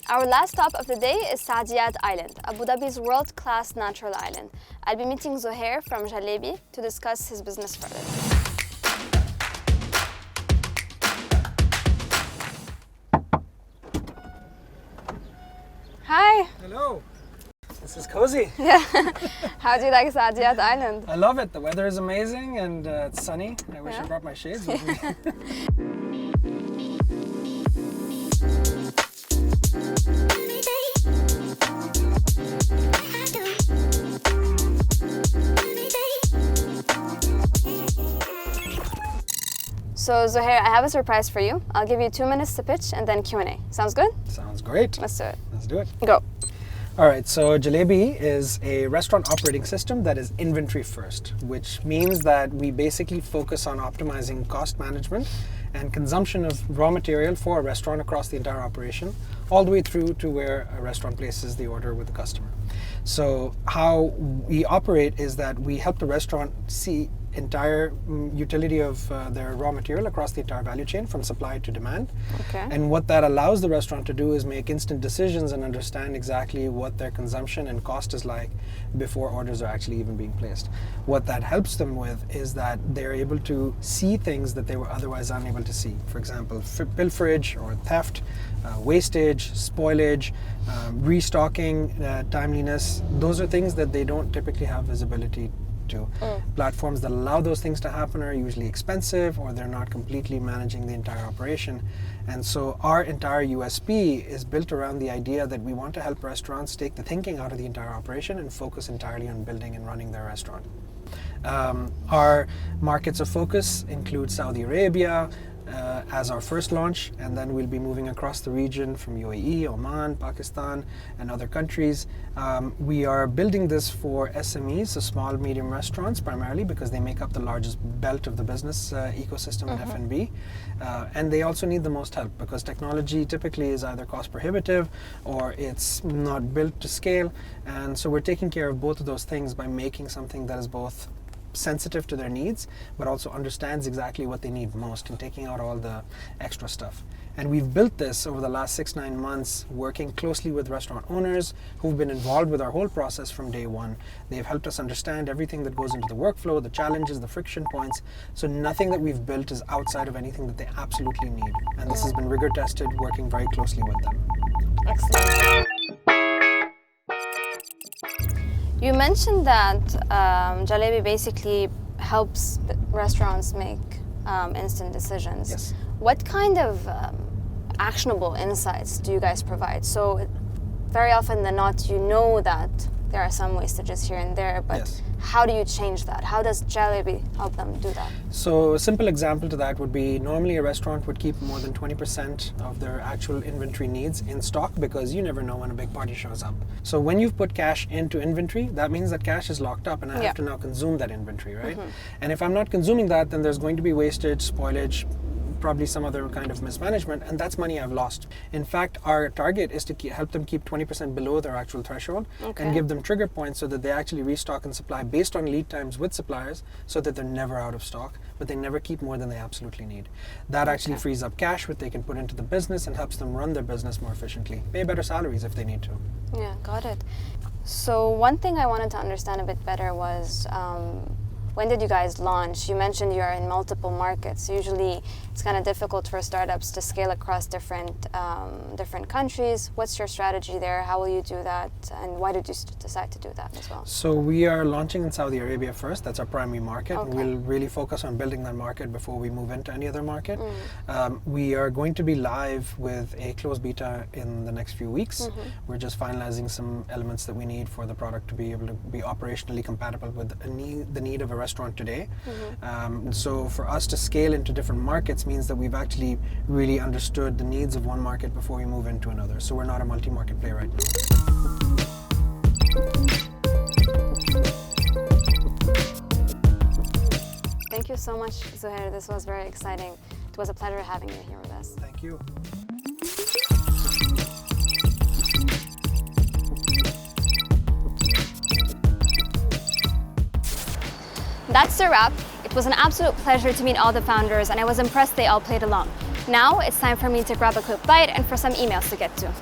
Our last stop of the day is Saadiyat Island, Abu Dhabi's world-class natural island. I'll be meeting Zohare from Jalebi to discuss his business further. Hi. Hello. This is cozy. Yeah. How do you like Saadiyat Island? I love it. The weather is amazing and it's sunny. I wish I brought my shades with me. So Zohare, I have a surprise for you. I'll give you 2 minutes to pitch and then Q&A. Sounds good? Sounds great. Let's do it. Let's do it. Go. All right, so Jalebi is a restaurant operating system that is inventory first, which means that we basically focus on optimizing cost management and consumption of raw material for a restaurant across the entire operation, all the way through to where a restaurant places the order with the customer. So how we operate is that we help the restaurant see entire utility of their raw material across the entire value chain from supply to demand. Okay. And what that allows the restaurant to do is make instant decisions and understand exactly what their consumption and cost is like before orders are actually even being placed. What that helps them with is that they're able to see things that they were otherwise unable to see. For example, pilferage or theft, wastage, spoilage, restocking, timeliness. Those are things that they don't typically have visibility to. Platforms that allow those things to happen are usually expensive, or they're not completely managing the entire operation. And so our entire USP is built around the idea that we want to help restaurants take the thinking out of the entire operation and focus entirely on building and running their restaurant. Our markets of focus include Saudi Arabia as our first launch, and then we'll be moving across the region from UAE, Oman, Pakistan, and other countries. We are building this for SMEs, so small, medium restaurants, primarily because they make up the largest belt of the business ecosystem in F&B. And they also need the most help because technology typically is either cost prohibitive or it's not built to scale. And so we're taking care of both of those things by making something that is both sensitive to their needs, but also understands exactly what they need most and taking out all the extra stuff. And we've built this over the last 6-9 months, working closely with restaurant owners who've been involved with our whole process from day one. They've helped us understand everything that goes into the workflow, the challenges, the friction points. So nothing that we've built is outside of anything that they absolutely need. And this has been rigor tested, working very closely with them. Excellent. You mentioned that Jalebi basically helps restaurants make instant decisions. Yes. What kind of actionable insights do you guys provide? So very often than not, you know that there are some wastages here and there, but Yes. how do you change that? How does Jalebi help them do that? So a simple example to that would be normally a restaurant would keep more than 20% of their actual inventory needs in stock because you never know when a big party shows up. So when you've put cash into inventory, that means that cash is locked up and I have to now consume that inventory, right? And if I'm not consuming that, then there's going to be wastage, spoilage, probably some other kind of mismanagement, and that's money I've lost. In fact, our target is to help them keep 20% below their actual threshold and give them trigger points so that they actually restock and supply based on lead times with suppliers so that they're never out of stock, but they never keep more than they absolutely need. That actually frees up cash which they can put into the business and helps them run their business more efficiently, pay better salaries if they need to. Yeah, got it. So one thing I wanted to understand a bit better was when did you guys launch? You mentioned you're in multiple markets. Usually it's kind of difficult for startups to scale across different countries. What's your strategy there? How will you do that? And why did you decide to do that as well? So we are launching in Saudi Arabia first. That's our primary market. Okay. We'll really focus on building that market before we move into any other market. We are going to be live with a closed beta in the next few weeks. We're just finalizing some elements that we need for the product to be able to be operationally compatible with the need of a restaurant today. So for us to scale into different markets means that we've actually really understood the needs of one market before we move into another. So we're not a multi-market play right now. Thank you so much, Zohare. This was very exciting. It was a pleasure having you here with us. Thank you. That's the wrap. It was an absolute pleasure to meet all the founders, and I was impressed they all played along. Now it's time for me to grab a quick bite and for some emails to get to.